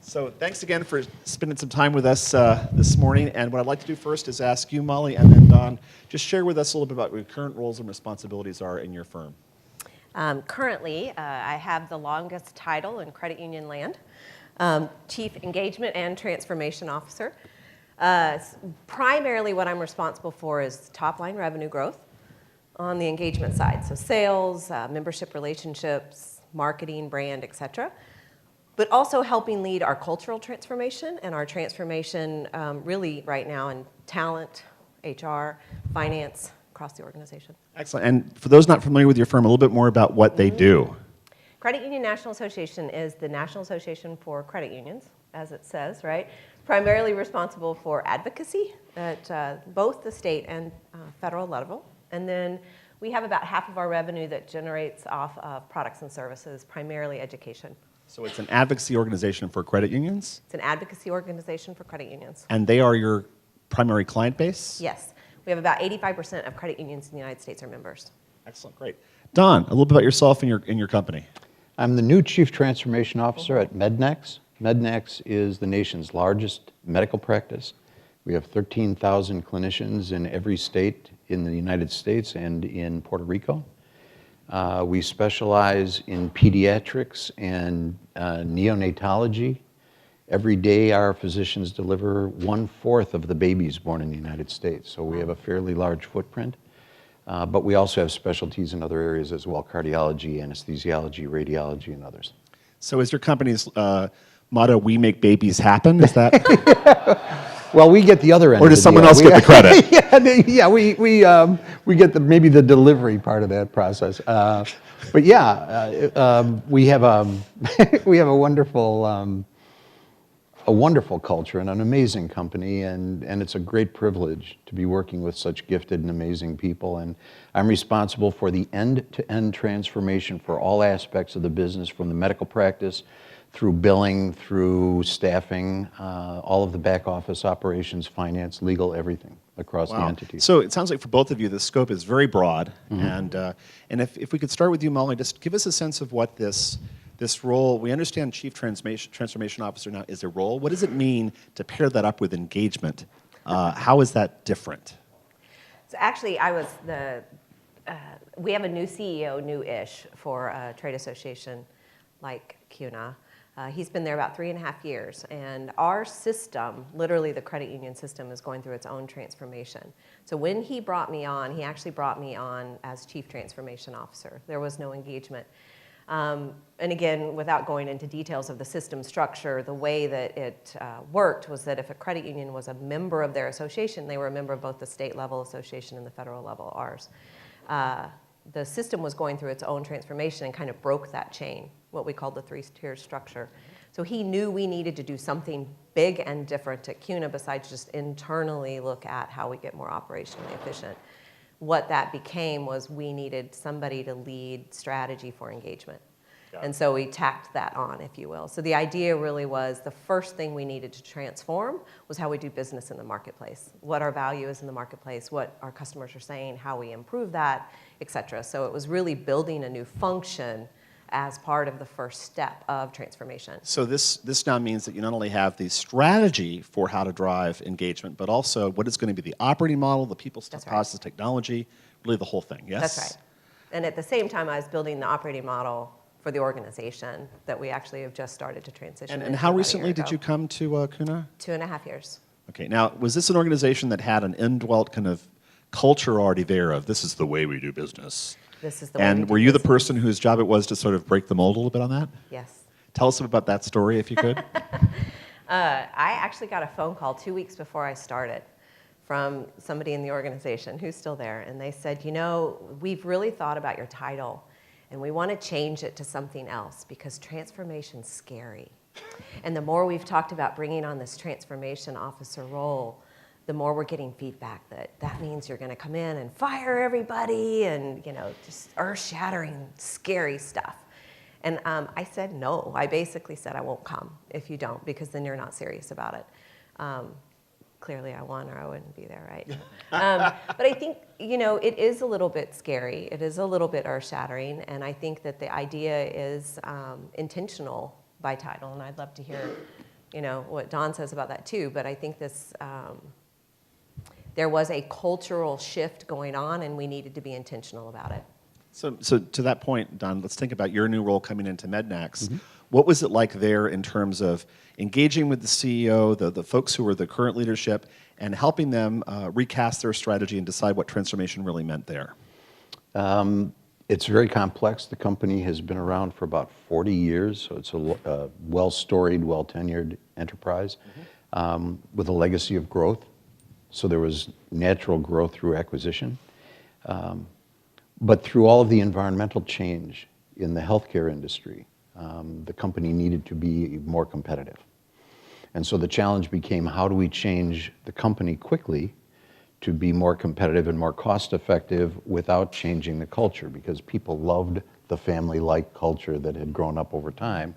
So thanks again for spending some time with us this morning. And what I'd like to do first is ask you, Molly, and then Don, just share with us a little bit about what your current roles and responsibilities are in your firm. Currently, I have the longest title in credit union land, Chief Engagement and Transformation Officer. Primarily what I'm responsible for is top-line revenue growth on the engagement side. So sales, membership relationships, marketing, brand, et cetera. But also helping lead our cultural transformation and our transformation really right now in talent, HR, finance, across the organization. Excellent. And for those not familiar with your firm, a little bit more about what they do. Credit Union National Association is the National Association for Credit Unions, as it says, right? Primarily responsible for advocacy at both the state and federal level. And then we have about half of our revenue that generates off of products and services, primarily education. So it's an advocacy organization for credit unions? It's an advocacy organization for credit unions. And they are your primary client base? Yes. We have about 85% of credit unions in the United States are members. Excellent, great. Don, a little bit about yourself and your company. I'm the new Chief Transformation Officer at Mednex. Mednex is the nation's largest medical practice. We have 13,000 clinicians in every state in the United States and in Puerto Rico. We specialize in pediatrics and neonatology. Every day our physicians deliver 1/4 of the babies born in the United States, so we have a fairly large footprint. But we also have specialties in other areas as well, cardiology, anesthesiology, radiology, and others. So is your company's motto, "We make babies happen"? Is that? Well, we get the other end. Or does someone else get the credit? We get maybe the delivery part of that process. But yeah, we have a wonderful culture and an amazing company, and it's a great privilege to be working with such gifted and amazing people. And I'm responsible for the end-to-end transformation for all aspects of the business, from the medical practice through billing, through staffing, all of the back office operations, finance, legal, everything across the entity. So it sounds like for both of you, the scope is very broad. Mm-hmm. And if we could start with you, Molly, just give us a sense of what this role, we understand Chief Transformation Officer now is a role. What does it mean to pair that up with engagement? How is that different? So actually, we have a new CEO, new-ish, for a trade association like CUNA. He's been there about 3.5 years, and our system, literally the credit union system, is going through its own transformation. So when he brought me on, he actually brought me on as Chief Transformation Officer. There was no engagement. And again, without going into details of the system structure, the way that it worked was that if a credit union was a member of their association, they were a member of both the state level association and the federal level, ours. The system was going through its own transformation and kind of broke that chain, what we called the 3-tier structure. So he knew we needed to do something big and different at CUNA besides just internally look at how we get more operationally efficient. What that became was we needed somebody to lead strategy for engagement. And so we tacked that on, if you will. So the idea really was the first thing we needed to transform was how we do business in the marketplace, what our value is in the marketplace, what our customers are saying, how we improve that, et cetera. So it was really building a new function as part of the first step of transformation. So this now means that you not only have the strategy for how to drive engagement, but also what is going to be the operating model, the people, process, technology, really the whole thing, yes? That's right. And at the same time, I was building the operating model for the organization that we actually have just started to transition. And how recently did you come to CUNA? 2.5 years. Okay, now, was this an organization that had an indwelt kind of culture already there of this is the way we do business? This is the way we do And were you the business. person whose job it was to sort of break the mold a little bit on that? Yes. Tell us about that story, if you could. I actually got a phone call 2 weeks before I started from somebody in the organization who's still there, and they said, you know, we've really thought about your title, and we want to change it to something else because transformation's scary. And the more we've talked about bringing on this transformation officer role, the more we're getting feedback that means you're going to come in and fire everybody and, you know, just earth-shattering, scary stuff. And I said no. I basically said I won't come if you don't, because then you're not serious about it. Clearly I won or I wouldn't be there, right? But I think, you know, it is a little bit scary. It is a little bit earth-shattering, and I think that the idea is intentional by title, and I'd love to hear what Don says about that too, but I think there was a cultural shift going on, and we needed to be intentional about it. So to that point, Don, let's think about your new role coming into Mednax. What was it like there in terms of engaging with the CEO, the folks who were the current leadership, and helping them recast their strategy and decide what transformation really meant there? It's very complex. The company has been around for about 40 years, so it's a well-storied, well-tenured enterprise with a legacy of growth. So there was natural growth through acquisition. But through all of the environmental change in the healthcare industry, the company needed to be more competitive. And so the challenge became, how do we change the company quickly to be more competitive and more cost-effective without changing the culture? Because people loved the family-like culture that had grown up over time,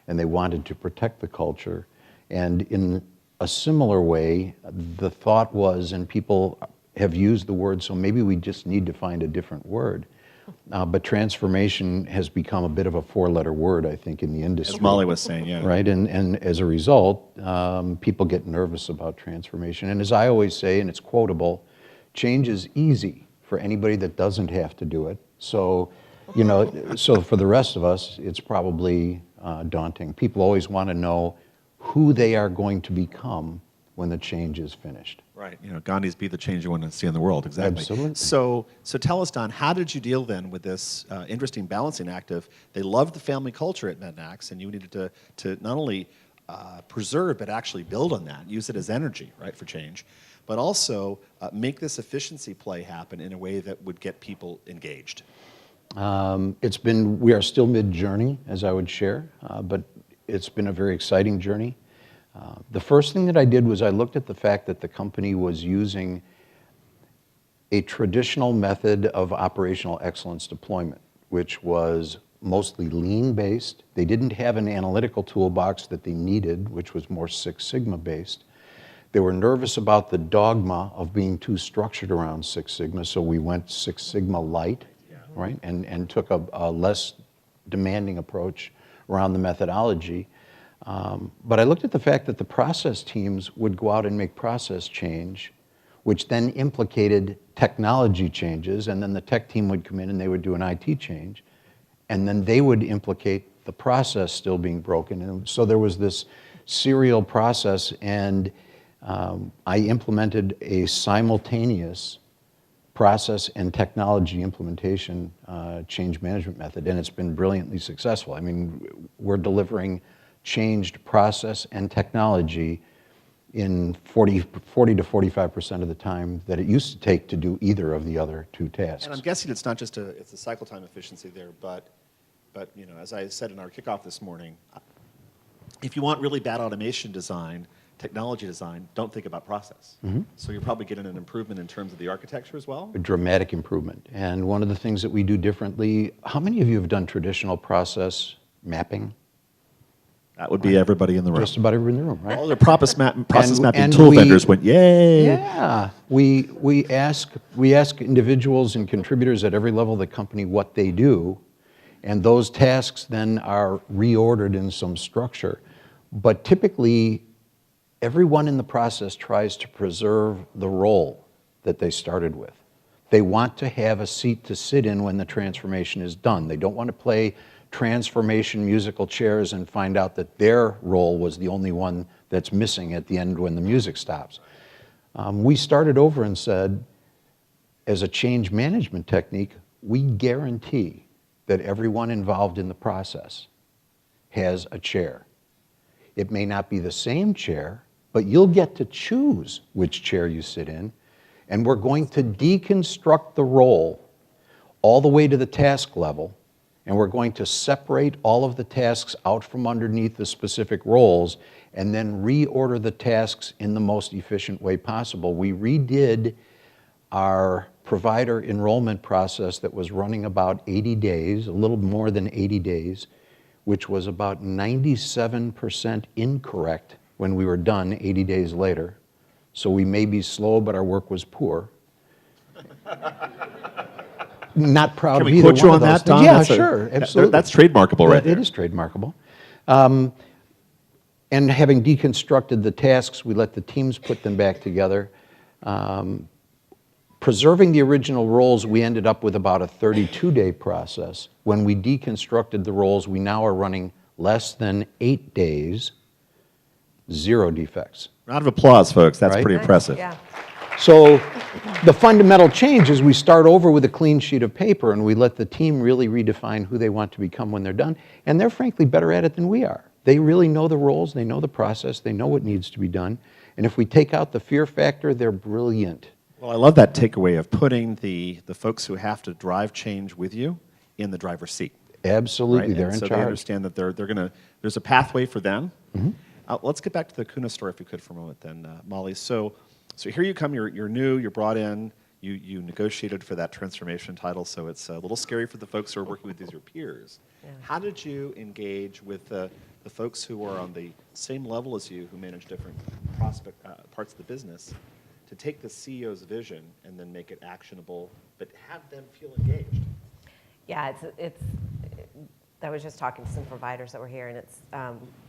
and they wanted to protect the culture. And in a similar way, the thought was, and people have used the word, so maybe we just need to find a different word. But transformation has become a bit of a four-letter word, I think, in the industry. As Molly was saying, yeah. Right, and as a result, people get nervous about transformation. And as I always say, and it's quotable, change is easy for anybody that doesn't have to do it. So, so for the rest of us, it's probably daunting. People always want to know who they are going to become when the change is finished. Right. Gandhi's be the change you want to see in the world. Exactly. Absolutely. So tell us, Don, how did you deal then with this interesting balancing act of they loved the family culture at Mednax, and you needed to not only preserve but actually build on that, use it as energy, right, for change, but also make this efficiency play happen in a way that would get people engaged? We are still mid-journey, as I would share, but it's been a very exciting journey. The first thing that I did was I looked at the fact that the company was using a traditional method of operational excellence deployment, which was mostly lean-based. They didn't have an analytical toolbox that they needed, which was more Six Sigma-based. They were nervous about the dogma of being too structured around Six Sigma, so we went Six Sigma light, right, and took a less demanding approach around the methodology. But I looked at the fact that the process teams would go out and make process change, which then implicated technology changes, and then the tech team would come in and they would do an IT change, and then they would implicate the process still being broken. And so there was this serial process, and I implemented a simultaneous process and technology implementation change management method, and it's been brilliantly successful. I mean, we're delivering changed process and technology in 40 to 45% of the time that it used to take to do either of the other two tasks. And I'm guessing it's not just it's a cycle time efficiency there, but as I said in our kickoff this morning, if you want really bad automation design, technology design, don't think about process. So you're probably getting an improvement in terms of the architecture as well? A dramatic improvement. And one of the things that we do differently, how many of you have done traditional process mapping? That would be everybody in the room. Just about everybody in the room, right? All the process mapping and tool vendors went, yay! Yeah, we ask individuals and contributors at every level of the company what they do, and those tasks then are reordered in some structure. But typically, everyone in the process tries to preserve the role that they started with. They want to have a seat to sit in when the transformation is done. They don't want to play transformation musical chairs and find out that their role was the only one that's missing at the end when the music stops. We started over and said, as a change management technique, we guarantee that everyone involved in the process has a chair. It may not be the same chair, but you'll get to choose which chair you sit in, and we're going to deconstruct the role all the way to the task level, and we're going to separate all of the tasks out from underneath the specific roles and then reorder the tasks in the most efficient way possible. We redid our provider enrollment process that was running about 80 days, a little more than 80 days, which was about 97% incorrect when we were done 80 days later. So we may be slow, but our work was poor. Not proud of either one of those. Can we quote you on that, Don? Yeah, sure, absolutely. That's trademarkable right there. It is trademarkable. And having deconstructed the tasks, we let the teams put them back together. Preserving the original roles, we ended up with about a 32-day process. When we deconstructed the roles, we now are running less than 8 days, 0 defects. Round of applause, folks. That's Right? pretty impressive. Yeah. So the fundamental change is we start over with a clean sheet of paper and we let the team really redefine who they want to become when they're done. And they're frankly better at it than we are. They really know the roles, they know the process, they know what needs to be done. And if we take out the fear factor, they're brilliant. Well, I love that takeaway of putting the folks who have to drive change with you in the driver's seat. Absolutely, Right? they're And in so charge. they understand that there's a pathway for them. Let's get back to the Kuna story if we could for a moment then, Molly. So here you come, you're new, you're brought in, you negotiated for that transformation title, so it's a little scary for the folks who are working with you as your peers. Yeah. How did you engage with the folks who are on the same level as you, who manage different parts of the business, to take the CEO's vision and then make it actionable, but have them feel engaged? Yeah, I was just talking to some providers that were here, and it's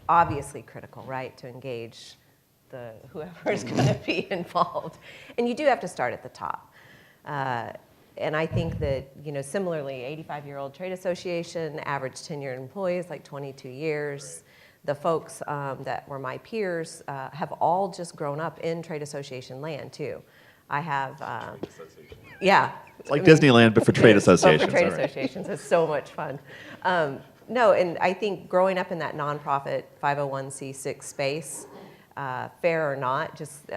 obviously critical, right, to engage whoever is going to be involved. And you do have to start at the top. And I think that, similarly, 85-year-old trade association, average tenured employees, like 22 years. Right. The folks that were my peers have all just grown up in trade association land, too. I have, yeah. It's like Disneyland, but for trade associations. For trade associations, it's so much fun. No, and I think growing up in that nonprofit 501c6 space, fair or not, just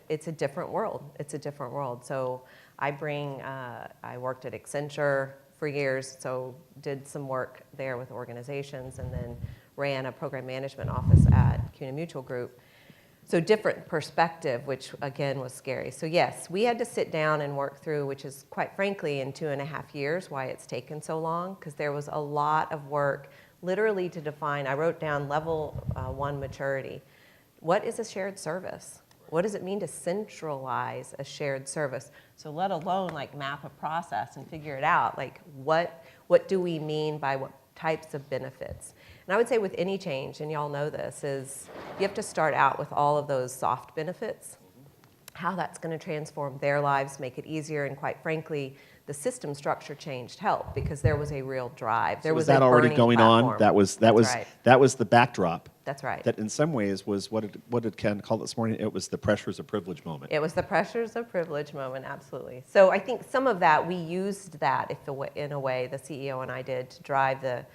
it's a different world. It's a different world. So I worked at Accenture for years, so did some work there with organizations, and then ran a program management office at CUNA Mutual Group. So different perspective, which again was scary. So yes, we had to sit down and work through, which is quite frankly in 2.5 years, why it's taken so long, because there was a lot of work literally to define. I wrote down level 1 maturity. What is a shared service? What does it mean to centralize a shared service? So let alone like map a process and figure it out. Like what do we mean by what types of benefits? And I would say with any change, and y'all know this, is you have to start out with all of those soft benefits, how that's going to transform their lives, make it easier, and quite frankly, the system structure changed helped because there was a real drive. There was that a already burning going platform. on? That was the backdrop. That's right. That in some ways was what did Ken call it this morning? It was the pressures of privilege moment. It was the pressures of privilege moment, absolutely. So I think some of that, we used that in a way, the CEO and I did, to drive the,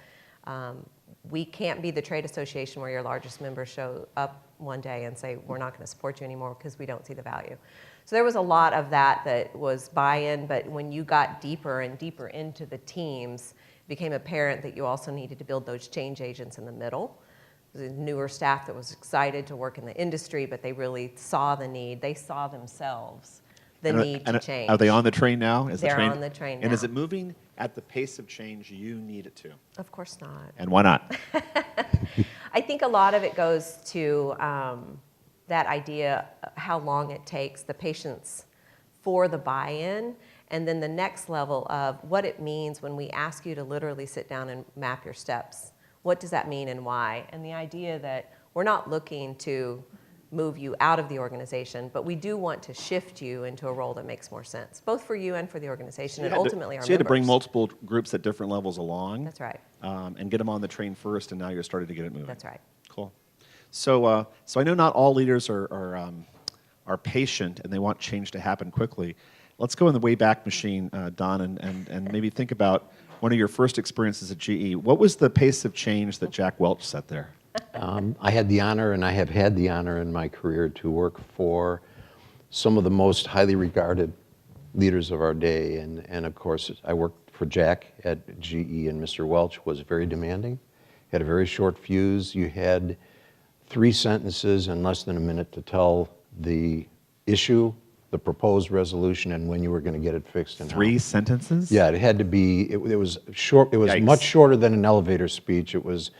we can't be the trade association where your largest members show up one day and say, we're not going to support you anymore because we don't see the value. So there was a lot of that was buy-in, but when you got deeper and deeper into the teams, it became apparent that you also needed to build those change agents in the middle. The newer staff that was excited to work in the industry, but they really saw the need. They saw themselves the need to change. Are they on the train now? They're on the train now. And is it moving at the pace of change you need it to? Of course not. And why not? I think a lot of it goes to that idea, how long it takes, the patience for the buy-in, and then the next level of what it means when we ask you to literally sit down and map your steps. What does that mean and why? And the idea that we're not looking to move you out of the organization, but we do want to shift you into a role that makes more sense, both for you and for the organization, and ultimately our members. So you had to bring multiple groups at different levels along. That's right. And get them on the train first, and now you're starting to get it moving. That's right. Cool. So I know not all leaders are patient and they want change to happen quickly. Let's go in the Wayback Machine, Don, and maybe think about one of your first experiences at GE. What was the pace of change that Jack Welch set there? I had the honor, and I have had the honor in my career to work for some of the most highly regarded leaders of our day. And of course, I worked for Jack at GE, and Mr. Welch was very demanding. He had a very short fuse. You had 3 sentences and less than a minute to tell the issue, the proposed resolution, and when you were going to get it fixed. And 3 sentences? Yeah, it had to be. It was short. It was Yikes. Much shorter than an elevator speech. It was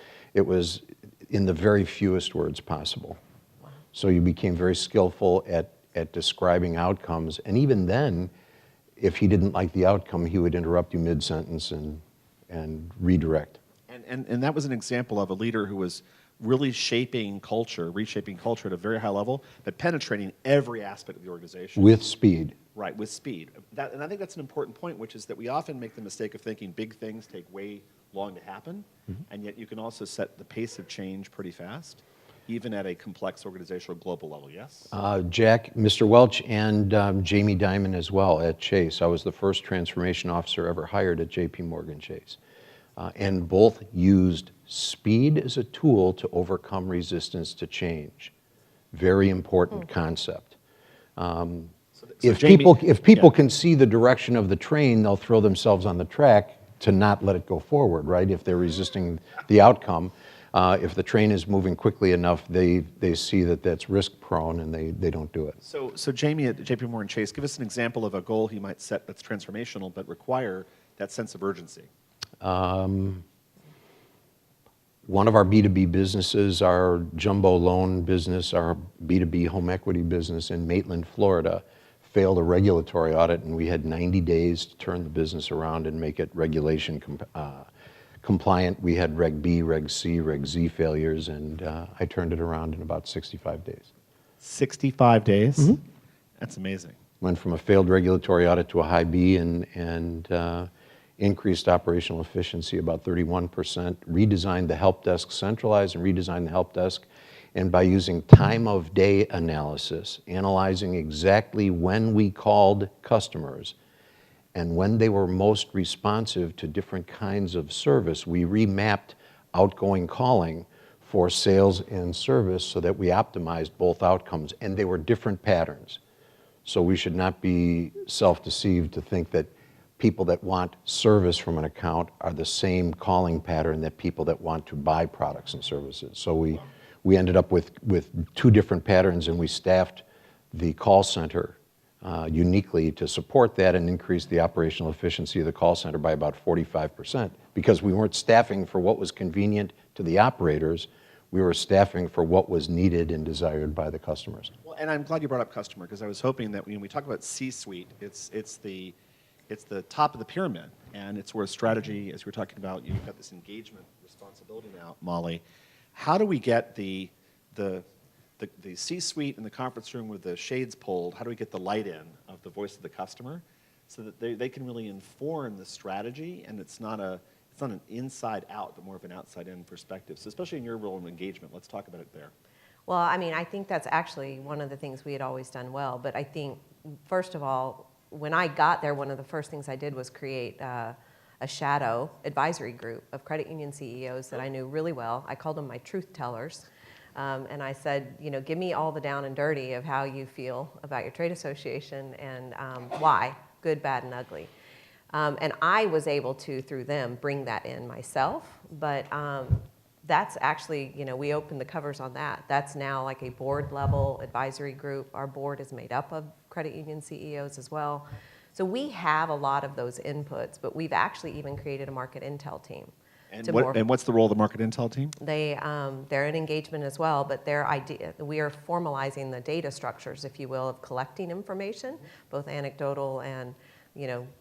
in the very fewest words possible. Wow. So you became very skillful at describing outcomes, and even then, if he didn't like the outcome, he would interrupt you mid-sentence and redirect. And that was an example of a leader who was really shaping culture, reshaping culture at a very high level, but penetrating every aspect of the organization. With speed. Right, with speed. And I think that's an important point, which is that we often make the mistake of thinking big things take way long to happen, and yet you can also set the pace of change pretty fast, even at a complex organizational global level, yes? Jack, Mr. Welch, and Jamie Dimon as well at Chase. I was the first transformation officer ever hired at JP Morgan Chase. And both used speed as a tool to overcome resistance to change. Very important concept. If people can see the direction of the train, they'll throw themselves on the track to not let it go forward, right? If they're resisting the outcome. If the train is moving quickly enough, they see that that's risk prone and they don't do it. So Jamie at JP Morgan Chase, give us an example of a goal he might set that's transformational but require that sense of urgency. One of our B2B businesses, our jumbo loan business, our B2B home equity business in Maitland, Florida, failed a regulatory audit, and we had 90 days to turn the business around and make it regulation compliant. We had Reg B, Reg C, Reg Z failures, and I turned it around in about 65 days. 65 days? Mm-hmm. That's amazing. Went from a failed regulatory audit to a high B and increased operational efficiency about 31%, redesigned the help desk, centralized and redesigned the help desk, and by using time of day analysis, analyzing exactly when we called customers and when they were most responsive to different kinds of service, we remapped outgoing calling for sales and service so that we optimized both outcomes, and they were different patterns. So we should not be self-deceived to think that people that want service from an account are the same calling pattern that people that want to buy products and services. So we ended up with two different patterns, and we staffed the call center uniquely to support that and increase the operational efficiency of the call center by about 45%, because we weren't staffing for what was convenient to the operators, we were staffing for what was needed and desired by the customers. Well, and I'm glad you brought up customer, because I was hoping that when we talk about C-suite, it's the top of the pyramid, and it's where strategy, as we're talking about, you've got this engagement responsibility now, Molly. How do we get the C-suite in the conference room with the shades pulled, how do we get the light in of the voice of the customer so that they can really inform the strategy, and it's not an inside out, but more of an outside in perspective. So especially in your role in engagement, let's talk about it there. Well, I mean, I think that's actually one of the things we had always done well, but I think, first of all, when I got there, one of the first things I did was create a shadow advisory group of credit union CEOs that I knew really well. I called them my truth tellers. And I said, give me all the down and dirty of how you feel about your trade association and why, good, bad, and ugly. And I was able to, through them, bring that in myself. But that's actually, we opened the covers on that. That's now like a board level advisory group. Our board is made up of credit union CEOs as well. So we have a lot of those inputs, but we've actually even created a market intel team. And what's the role of the market intel team? They're in engagement as well, but we are formalizing the data structures, if you will, of collecting information, both anecdotal and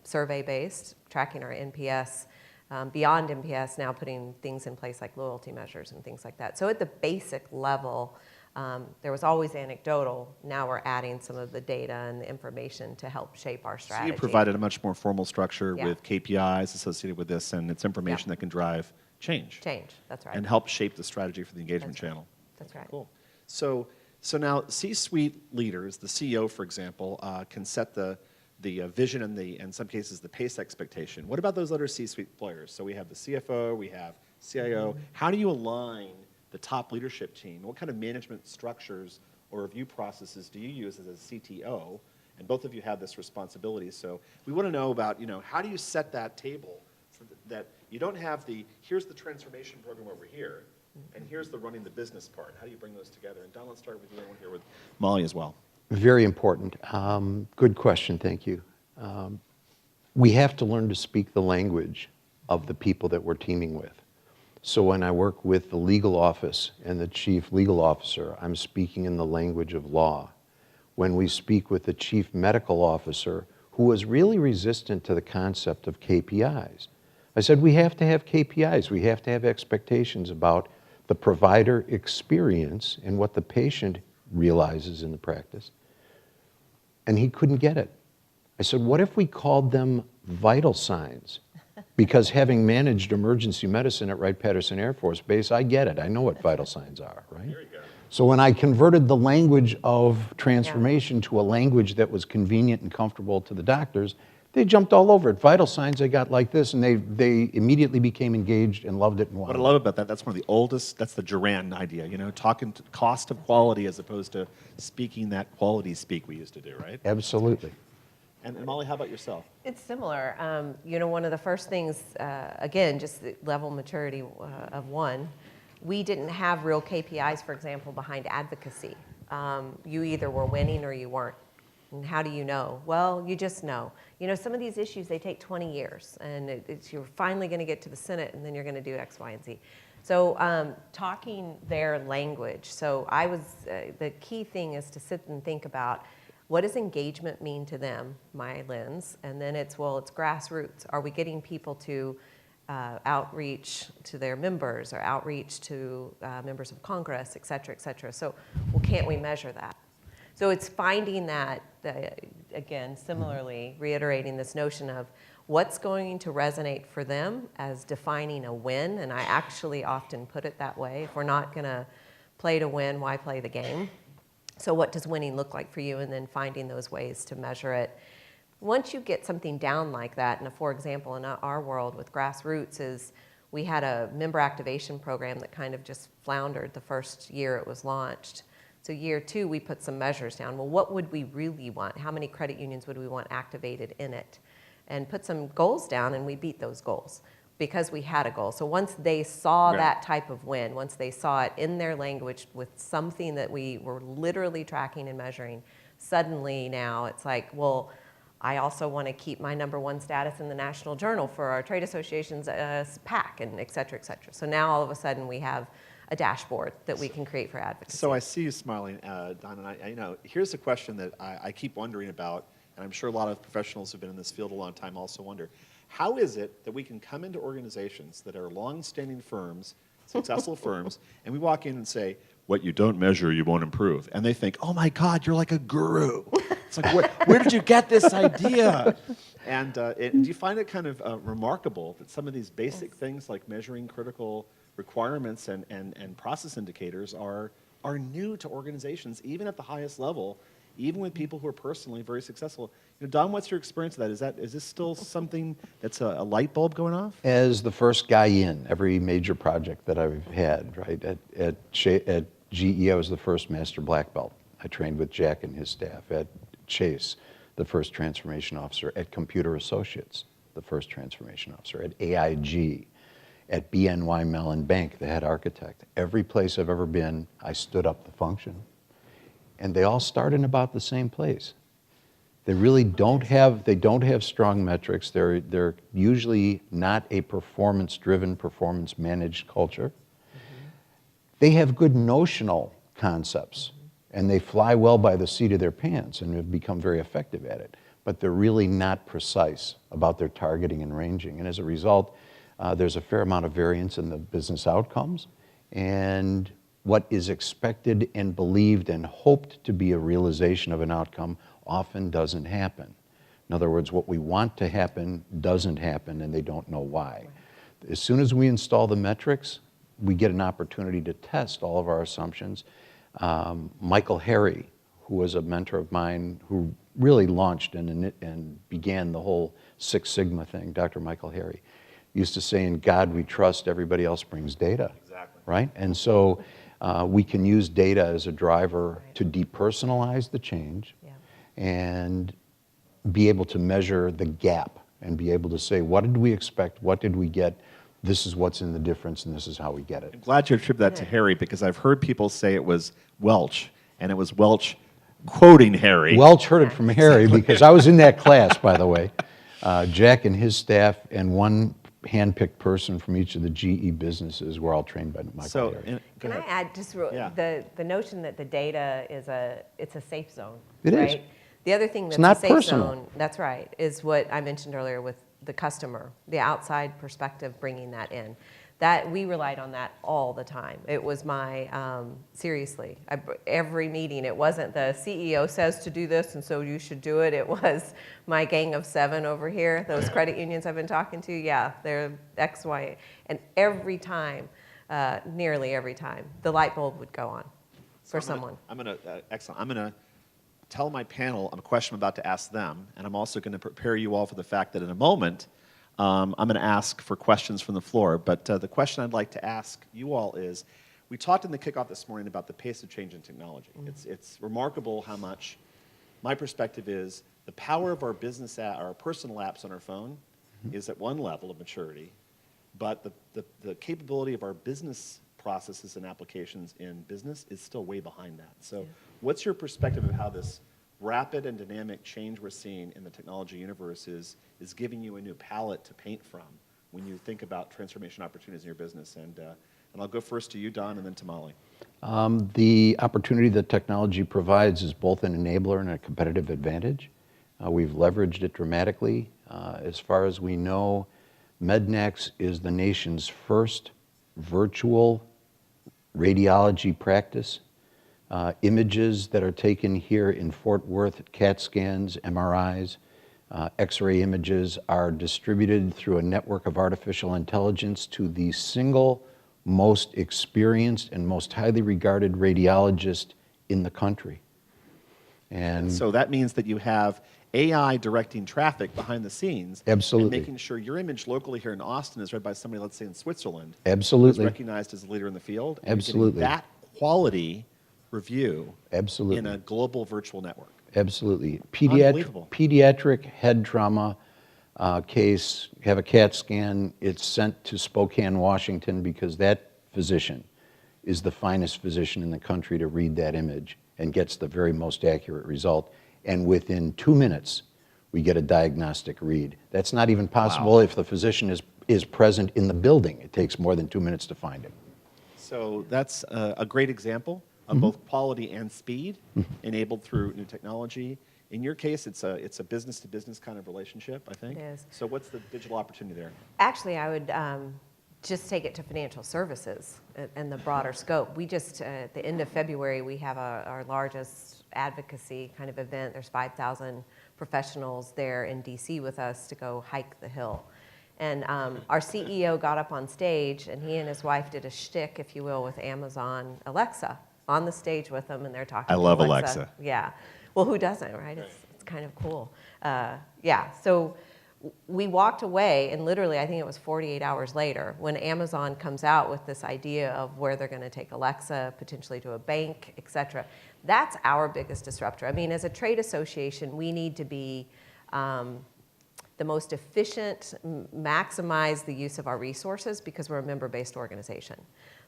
survey-based, tracking our NPS, beyond NPS, now putting things in place like loyalty measures and things like that. So at the basic level, there was always anecdotal. Now we're adding some of the data and the information to help shape our strategy. So you provided a much more formal structure with KPIs associated with this, and it's information that can drive change. Change, that's right. And help shape the strategy for the engagement channel. That's right. Cool. So now C-suite leaders, the CEO, for example, can set the vision and in some cases, the pace expectation. What about those other C-suite players? So we have the CFO, we have CIO. Mm-hmm. How do you align the top leadership team? What kind of management structures or review processes do you use as a CTO? And both of you have this responsibility. So we want to know about, how do you set that table so that you don't have here's the transformation program over here, and here's the running the business part. How do you bring those together? And Don, let's start with you. I want to hear with Molly as well. Very important. Good question, thank you. We have to learn to speak the language of the people that we're teaming with. So when I work with the legal office and the chief legal officer, I'm speaking in the language of law. When we speak with the chief medical officer, who was really resistant to the concept of KPIs, I said we have to have KPIs. We have to have expectations about the provider experience and what the patient realizes in the practice, and he couldn't get it. I said, what if we called them vital signs? Because having managed emergency medicine at Wright-Patterson Air Force Base, I get it. I know what vital signs are, right? There you go. So when I converted the language of transformation to a language that was convenient and comfortable to the doctors, they jumped all over it. Vital signs they got like this, and they immediately became engaged and loved it and What wanted I love about that, that's one of the oldest, that's the Duran idea, you know, talking to cost of quality as opposed to speaking that quality speak we used to do, right? it. Absolutely. And Molly, how about yourself? It's similar. You know, one of the first things, again, just the level maturity of one, we didn't have real KPIs, for example, behind advocacy. You either were winning or you weren't. And how do you know? Well, you just know. You know, some of these issues, they take 20 years, and you're finally going to get to the Senate, and then you're going to do X, Y, and Z. So talking their language. So I was, the key thing is to sit and think about, what does engagement mean to them, my lens? And then it's, well, it's grassroots. Are we getting people to outreach to their members or outreach to members of Congress, et cetera, et cetera? So, well, can't we measure that? So it's finding that, again, similarly, reiterating this notion of what's going to resonate for them as defining a win, and I actually often put it that way. If we're not going to play to win, why play the game? So what does winning look like for you, and then finding those ways to measure it. Once you get something down like that, and for example, in our world with grassroots is we had a member activation program that kind of just floundered the first year it was launched. So year 2, we put some measures down. Well, what would we really want? How many credit unions would we want activated in it? And put some goals down, and we beat those goals because we had a goal. So once they saw that type of win, once they saw it in their language with something that we were literally tracking and measuring, suddenly now it's like, well, I also want to keep my #1 status in the National Journal for our trade association's PAC, and et cetera, et cetera. So now all of a sudden we have a dashboard that we can create for advocacy. So I see you smiling, Don, and you know, here's a question that I keep wondering about, and I'm sure a lot of professionals who've been in this field a long time also wonder. How is it that we can come into organizations that are long-standing firms, successful firms, and we walk in and say, what you don't measure, you won't improve. And they think, oh my God, you're like a guru. It's like, where did you get this idea? And do you find it kind of remarkable that some of these basic things like measuring critical requirements and process indicators are new to organizations, even at the highest level, even with people who are personally very successful? You know, Don, what's your experience of that? Is this still something that's a light bulb going off? As the first guy in every major project that I've had, right? At GE, I was the first master black belt. I trained with Jack and his staff. At Chase, the first transformation officer. At Computer Associates, the first transformation officer. At AIG, at BNY Mellon Bank, the head architect. Every place I've ever been, I stood up the function. And they all start in about the same place. They really don't have strong metrics. They're usually not a performance-driven, performance-managed culture. They have good notional concepts, and they fly well by the seat of their pants and have become very effective at it. But they're really not precise about their targeting and ranging. And as a result, there's a fair amount of variance in the business outcomes. And what is expected and believed and hoped to be a realization of an outcome often doesn't happen. In other words, what we want to happen doesn't happen, and they don't know why. As soon as we install the metrics, we get an opportunity to test all of our assumptions. Michael Harry, who was a mentor of mine, who really launched and began the whole Six Sigma thing, Dr. Michael Harry, used to say, in God we trust, everybody else brings data. Exactly. Right? And so we can use data as a driver to depersonalize the change and be able to measure the gap and be able to say, what did we expect, what did we get, this is what's in the difference, and this is how we get it. I'm glad you attribute that to Harry, because I've heard people say it was Welch, and it was Welch quoting Harry. Welch heard it from Harry, because I was in that class, by the way. Jack and his staff and one hand-picked person from each of the GE businesses were all trained by Michael Harry. Can I add just the notion that the data is it's a safe zone, It right? is. The other thing that's not a safe personal. zone, that's right, is what I mentioned earlier with the customer, the outside perspective, bringing that in. that we relied on that all the time. It was my, seriously, every meeting, it wasn't the CEO says to do this and so you should do it. It was my gang of 7 over here, those credit unions I've been talking to, yeah, they're X, Y, and every time, nearly every time, the light bulb would go on for someone. Excellent. I'm going to tell my panel a question I'm about to ask them, and I'm also going to prepare you all for the fact that in a moment, I'm going to ask for questions from the floor. But the question I'd like to ask you all is, we talked in the kickoff this morning about the pace of change in technology. It's remarkable how much, my perspective is, the power of our business our personal apps on our phone is at one level of maturity, but the capability of our business processes and applications in business is still way behind that. So what's your perspective of how this rapid and dynamic change we're seeing in the technology universe is giving you a new palette to paint from when you think about transformation opportunities in your business? And I'll go first to you, Don, and then to Molly. The opportunity that technology provides is both an enabler and a competitive advantage. We've leveraged it dramatically. As far as we know, MEDNAX is the nation's first virtual radiology practice. Images that are taken here in Fort Worth, CAT scans, MRIs, X-ray images are distributed through a network of artificial intelligence to the single most experienced and most highly regarded radiologist in the country. And so that means that you have AI directing traffic behind the scenes. Absolutely. And making sure your image locally here in Austin is read by somebody, let's say in Switzerland. Absolutely. Who's recognized as a leader in the field. And Absolutely. That quality review. Absolutely. In a global virtual network. Absolutely. Unbelievable. Pediatric head trauma case, have a CAT scan, it's sent to Spokane, Washington, because that physician is the finest physician in the country to read that image and gets the very most accurate result. And within 2 minutes, we get a diagnostic read. That's not even possible if the physician is present in the building. It takes more than 2 minutes to find him. So that's a great example of both quality and speed enabled through new technology. In your case, it's a business-to-business kind of relationship, I think. It is. So what's the digital opportunity there? Actually, I would just take it to financial services and the broader scope. We just, at the end of February, we have our largest advocacy kind of event. There's 5,000 professionals there in DC with us to go hike the hill. And our CEO got up on stage, and he and his wife did a shtick, if you will, with Amazon Alexa on the stage with them, and they're talking I to love Alexa. Yeah. Well, who doesn't, right? It's kind of cool. Yeah, so we walked away, and literally, I think it was 48 hours later, when Amazon comes out with this idea of where they're going to take Alexa, potentially to a bank, et cetera. That's our biggest disruptor. I mean, as a trade association, we need to be the most efficient, maximize the use of our resources because we're a member-based organization.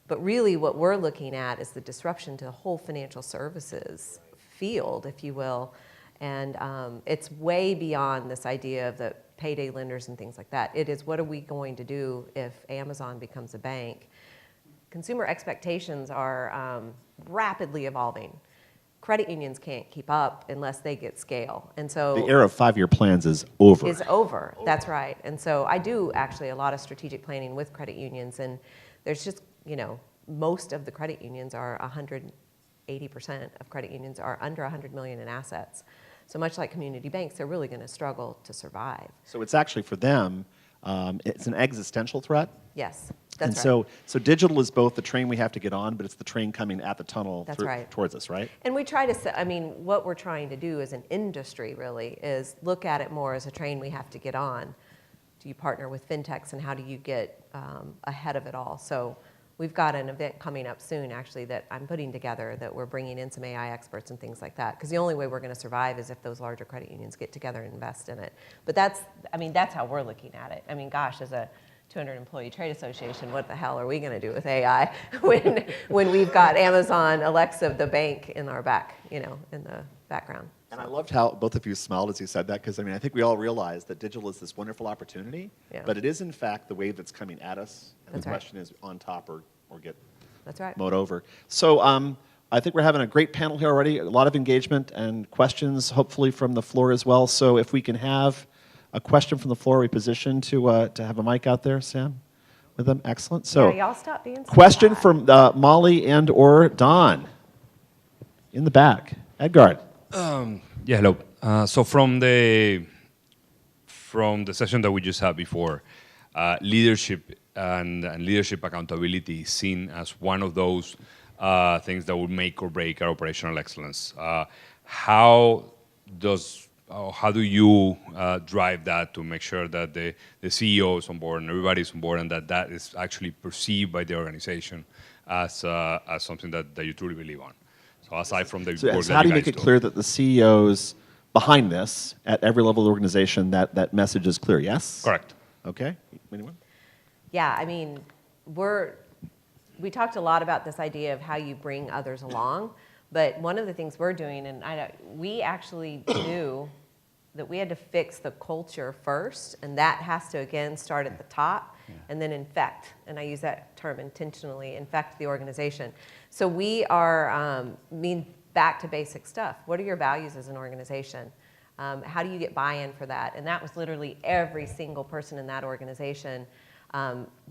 But really what we're looking at is the disruption to the whole financial services field, if you will. And it's way beyond this idea of the payday lenders and things like that. It is, what are we going to do if Amazon becomes a bank? Consumer expectations are rapidly evolving. Credit unions can't keep up unless they get scale. And so The era of 5-year plans is over. Is over, that's right. And so I do actually a lot of strategic planning with credit unions, and there's just, you know, most of the credit unions are 180% of credit unions are under 100 million in assets. So much like community banks, they're really going to struggle to survive. So it's actually for them, it's an existential threat. Yes, that's right. So digital is both the train we have to get on, but it's the train coming at the tunnel towards us, right? And we try to, I mean, what we're trying to do as an industry really is look at it more as a train we have to get on. Do you partner with fintechs, and how do you get ahead of it all? So we've got an event coming up soon, actually, that I'm putting together that we're bringing in some AI experts and things like that. Because the only way we're going to survive is if those larger credit unions get together and invest in it. But that's, I mean, that's how we're looking at it. I mean, gosh, as a 200-employee trade association, what the hell are we going to do with AI when we've got Amazon, Alexa, the bank in our back, you know, in the background? And I loved how both of you smiled as you said that, because I mean, I think we all realize that digital is this wonderful opportunity, but it is in fact the wave that's coming at us, and That's the right. question is on top or get That's right. mowed over. So I think we're having a great panel here already, a lot of engagement and questions, hopefully from the floor as well. So if we can have a question from the floor, we position to have a mic out there, Sam? with them? Excellent. So, yeah, y'all stop being so question shy. from Molly and or Don in the back. Edgard. Yeah, hello. So from the session that we just had before, leadership and leadership accountability is seen as one of those things that will make or break our operational excellence. How do you drive that to make sure that the CEO is on board and everybody is on board, and that is actually perceived by the organization as something that you truly believe on? So aside from the work So that how do you guys make it clear that the CEOs behind this, at every level of the organization, that message is clear? Yes? Correct. Okay. Anyone? Yeah, I mean, we talked a lot about this idea of how you bring others along, but one of the things we're doing, and we actually knew that we had to fix the culture first, and that has to, again, start at the top and then infect, and I use that term intentionally, infect the organization. So we are, back to basic stuff. What are your values as an organization? How do you get buy-in for that? And that was literally every single person in that organization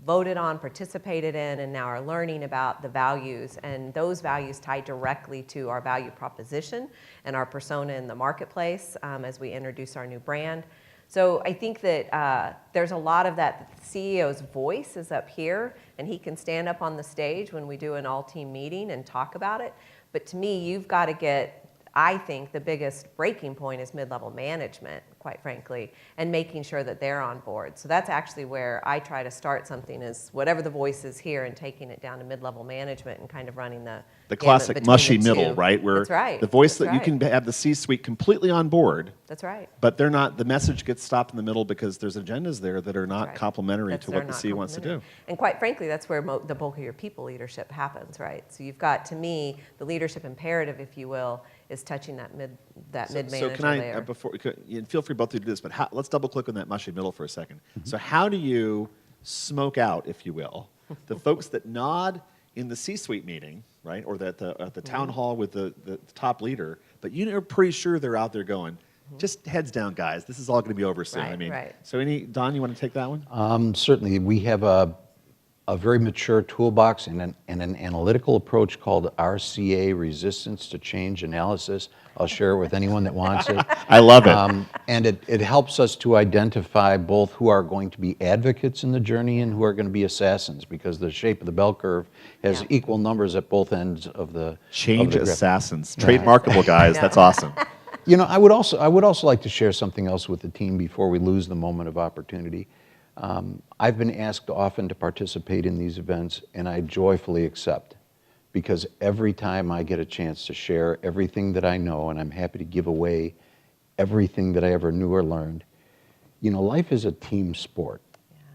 voted on, participated in, and now are learning about the values. And those values tie directly to our value proposition and our persona in the marketplace as we introduce our new brand. So I think that there's a lot of that. The CEO's voice is up here, and he can stand up on the stage when we do an all-team meeting and talk about it. But to me, you've got to get, I think the biggest breaking point is mid-level management, quite frankly, and making sure that they're on board. So that's actually where I try to start something, is whatever the voice is here and taking it down to mid-level management and kind of running the classic between mushy the middle, two. right? Where That's right. the voice That's that you can have the C-suite completely on board, That's right. but they're not. The message gets stopped in the middle because there's agendas there that are not Right. complementary That's- to they're what the not CEO wants to do. complementary. And quite frankly, that's where the bulk of your people leadership happens, right? So you've got, to me, the leadership imperative, if you will, is touching that mid-manager So can I, layer. feel free both to do this, but let's double click on that mushy middle for a second. So how do you smoke out, if you will, the folks that nod in the C-suite meeting, right, or at the town hall with the top leader, but you're pretty sure they're out there going, just heads down, guys. This is all going to be over soon. Right, I mean, right. so Don, you want to take that one? Certainly, we have a very mature toolbox and an analytical approach called RCA, Resistance to Change Analysis. I'll share it with anyone that wants it. I love it. And it helps us to identify both who are going to be advocates in the journey and who are going to be assassins, because the shape of the bell curve has Yeah. equal numbers at both ends of the Change of the graph. assassins, trademarkable guys. No. That's awesome. You know, I would also like to share something else with the team before we lose the moment of opportunity. I've been asked often to participate in these events, and I joyfully accept, because every time I get a chance to share everything that I know, and I'm happy to give away everything that I ever knew or learned. You know, life is a team sport,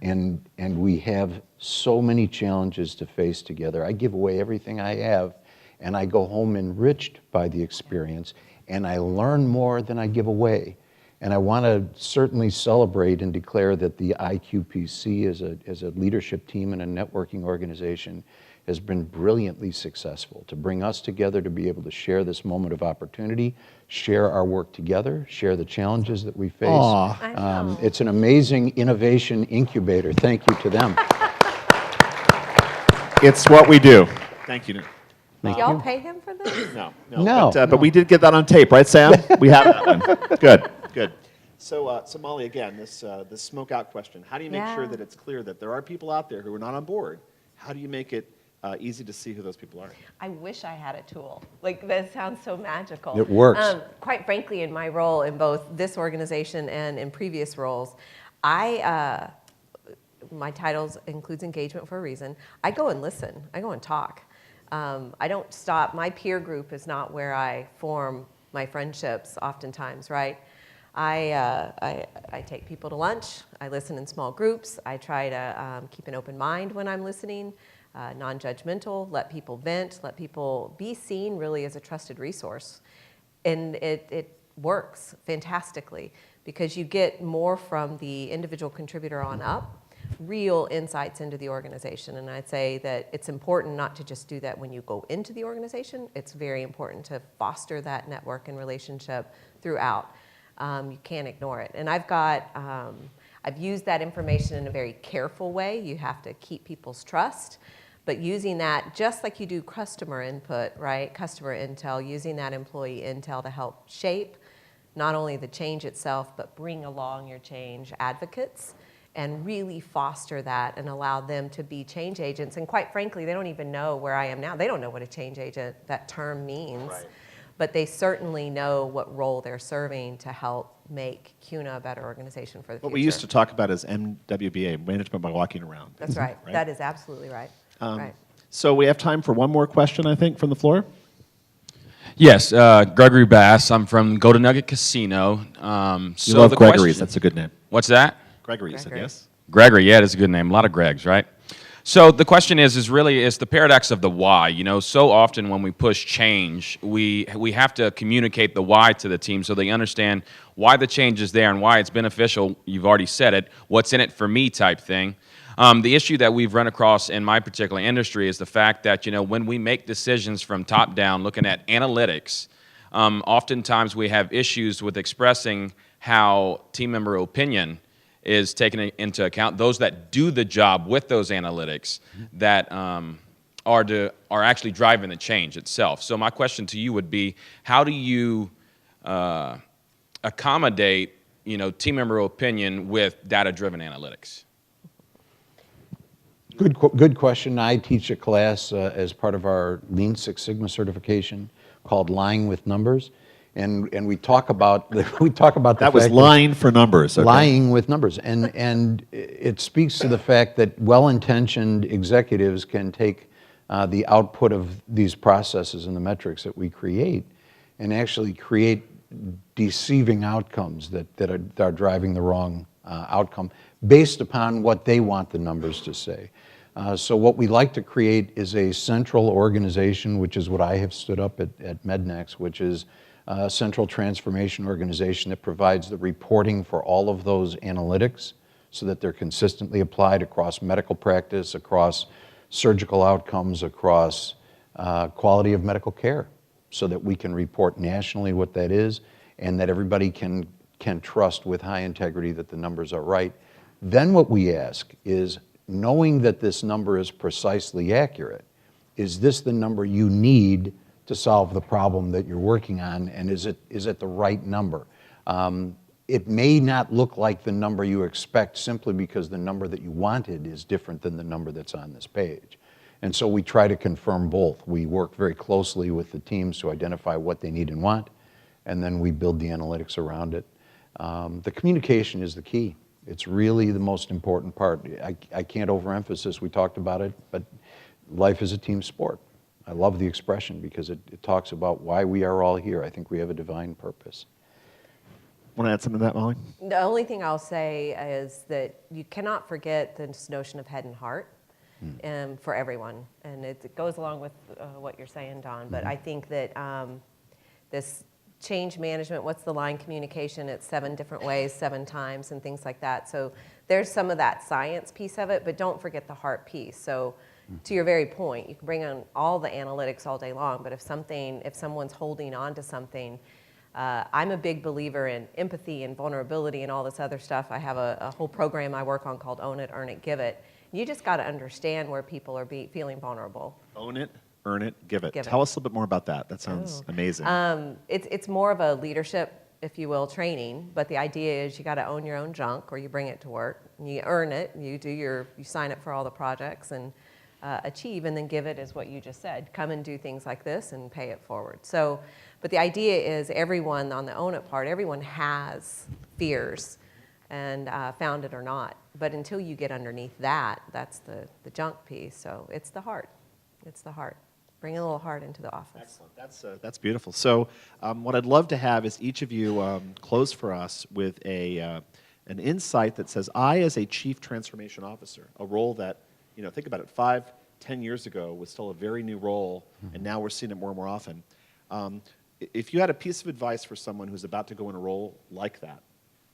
and we have so many challenges to face together. I give away everything I have, and I go home enriched by the experience, and I learn more than I give away. And I want to certainly celebrate and declare that the IQPC as a leadership team and a networking organization has been brilliantly successful to bring us together to be able to share this moment of opportunity, share our work together, share the challenges that we face. Aw. I know. It's an amazing innovation incubator. Thank you to them. It's what we do. Thank you. Do y'all pay him for this? No. No, But no. we did get that on tape, right, Sam? We have that one. Good. So Molly, again, this smoke out question. How do you make sure Yeah. that it's clear that there are people out there who are not on board? How do you make it easy to see who those people are? I wish I had a tool. Like, that sounds so magical. It works. Quite frankly, in my role in both this organization and in previous roles, my titles includes engagement for a reason. I go and listen. I go and talk. I don't stop. My peer group is not where I form my friendships oftentimes, right? I take people to lunch. I listen in small groups. I try to keep an open mind when I'm listening, non-judgmental, let people vent, let people be seen really as a trusted resource. And it works fantastically because you get more from the individual contributor on up, real insights into the organization. And I'd say that it's important not to just do that when you go into the organization. It's very important to foster that network and relationship throughout. You can't ignore it. And I've got, I've used that information in a very careful way. You have to keep people's trust. But using that, just like you do customer input, right? Customer intel, using that employee intel to help shape not only the change itself, but bring along your change advocates and really foster that and allow them to be change agents. And quite frankly, they don't even know where I am now. They don't know what a change agent, that term means. Right. But they certainly know what role they're serving to help make CUNA a better organization for the future. What we used to talk about is MWBA, management by walking around. That's right. That is absolutely right. Right. So we have time for one more question, I think, from the floor. Yes, Gregory Bass. I'm from Golden Nugget Casino. You love Gregory's. That's a good name. What's that? Gregory, you said, Gregory. yes? Gregory, yeah, that's a good name. A lot of Gregs, right? So the question is the paradox of the why. You know, so often when we push change, we have to communicate the why to the team so they understand why the change is there and why it's beneficial. You've already said it. What's in it for me type thing. The issue that we've run across in my particular industry is the fact that, you know, when we make decisions from top down, looking at analytics, oftentimes we have issues with expressing how team member opinion is taken into account. Those that do the job with those analytics that are actually driving the change itself. So my question to you would be, how do you accommodate, you know, team member opinion with data-driven analytics? Good question. I teach a class as part of our Lean Six Sigma certification called Lying with Numbers, and we talk about the That was fact lying for numbers. Okay. lying with numbers, and it speaks to the fact that well-intentioned executives can take the output of these processes and the metrics that we create, and actually create deceiving outcomes that are driving the wrong outcome based upon what they want the numbers to say. So what we like to create is a central organization, which is what I have stood up at MEDNEX, which is a central transformation organization that provides the reporting for all of those analytics so that they're consistently applied across medical practice, across surgical outcomes, across quality of medical care, so that we can report nationally what that is and that everybody can trust with high integrity that the numbers are right. Then what we ask is, knowing that this number is precisely accurate, is this the number you need to solve the problem that you're working on, and is it the right number? It may not look like the number you expect simply because the number that you wanted is different than the number that's on this page. And so we try to confirm both. We work very closely with the teams to identify what they need and want, and then we build the analytics around it. The communication is the key. It's really the most important part. I can't overemphasize, we talked about it, but life is a team sport. I love the expression because it talks about why we are all here. I think we have a divine purpose. Want to add something to that, Molly? The only thing I'll say is that you cannot forget this notion of head and heart for everyone. And it goes along with what you're saying, Don. But I think that this change management, what's the line communication? It's 7 different ways, 7 times, and things like that. So there's some of that science piece of it, but don't forget the heart piece. So to your very point, you can bring on all the analytics all day long, but if someone's holding on to something, I'm a big believer in empathy and vulnerability and all this other stuff. I have a whole program I work on called Own It, Earn It, Give It. You just got to understand where people are feeling vulnerable. Own it, earn it, give it. Give it. Tell us a little bit more about that. That sounds amazing. It's more of a leadership, if you will, training, but the idea is you got to own your own junk or you bring it to work. You earn it, you sign up for all the projects and achieve, and then give it is what you just said. Come and do things like this and pay it forward. So, but the idea is everyone on the own it part, everyone has fears, and found it or not. But until you get underneath that, that's the junk piece. So it's the heart. It's the heart. Bring a little heart into the office. Excellent. That's beautiful. So what I'd love to have is each of you close for us with an insight that says, I, as a Chief Transformation Officer, a role that, think about it, 5, 10 years ago was still a very new role, and now we're seeing it more and more often. If you had a piece of advice for someone who's about to go in a role like that,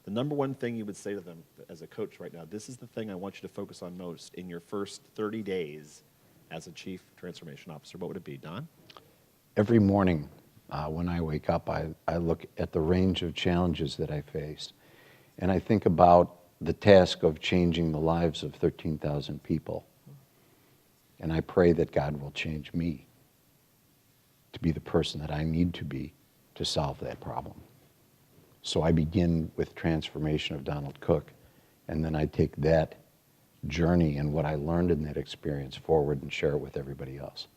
the number one thing you would say to them as a coach right now, this is the thing I want you to focus on most in your first 30 days as a Chief Transformation Officer, what would it be, Don? Every morning when I wake up, I look at the range of challenges that I face, and I think about the task of changing the lives of 13,000 people. And I pray that God will change me to be the person that I need to be to solve that problem. So I begin with transformation of Donald Cook, and then I take that journey and what I learned in that experience forward and share it with everybody else.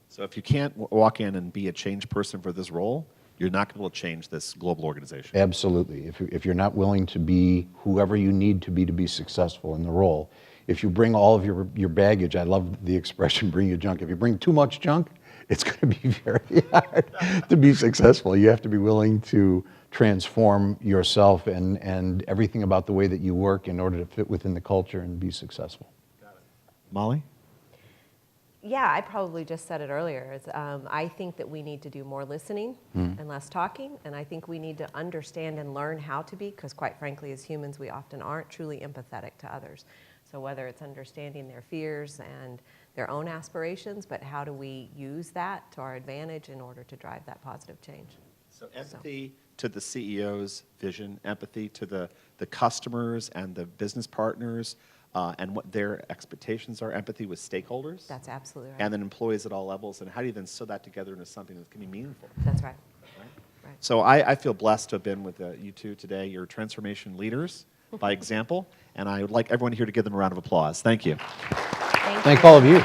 So if you can't walk in and be a change person for this role, you're not going to be able to change this global organization. Absolutely. If you're not willing to be whoever you need to be successful in the role, if you bring all of your baggage, I love the expression, bring your junk. If you bring too much junk, it's going to be very hard to be successful. You have to be willing to transform yourself and everything about the way that you work in order to fit within the culture and be successful. Molly? Yeah, I probably just said it earlier. I think that we need to do more listening and less talking, and I think we need to understand and learn how to be, because quite frankly, as humans, we often aren't truly empathetic to others. So whether it's understanding their fears and their own aspirations, but how do we use that to our advantage in order to drive that positive change? So empathy to the CEO's vision, empathy to the customers and the business partners, and what their expectations are, empathy with stakeholders. That's absolutely right. And then employees at all levels, and how do you then sew that together into something that can be meaningful? That's right. Right. So I feel blessed to have been with you two today. You're transformation leaders by example, and I would like everyone here to give them a round of applause. Thank you. Thank Thank you. all of you.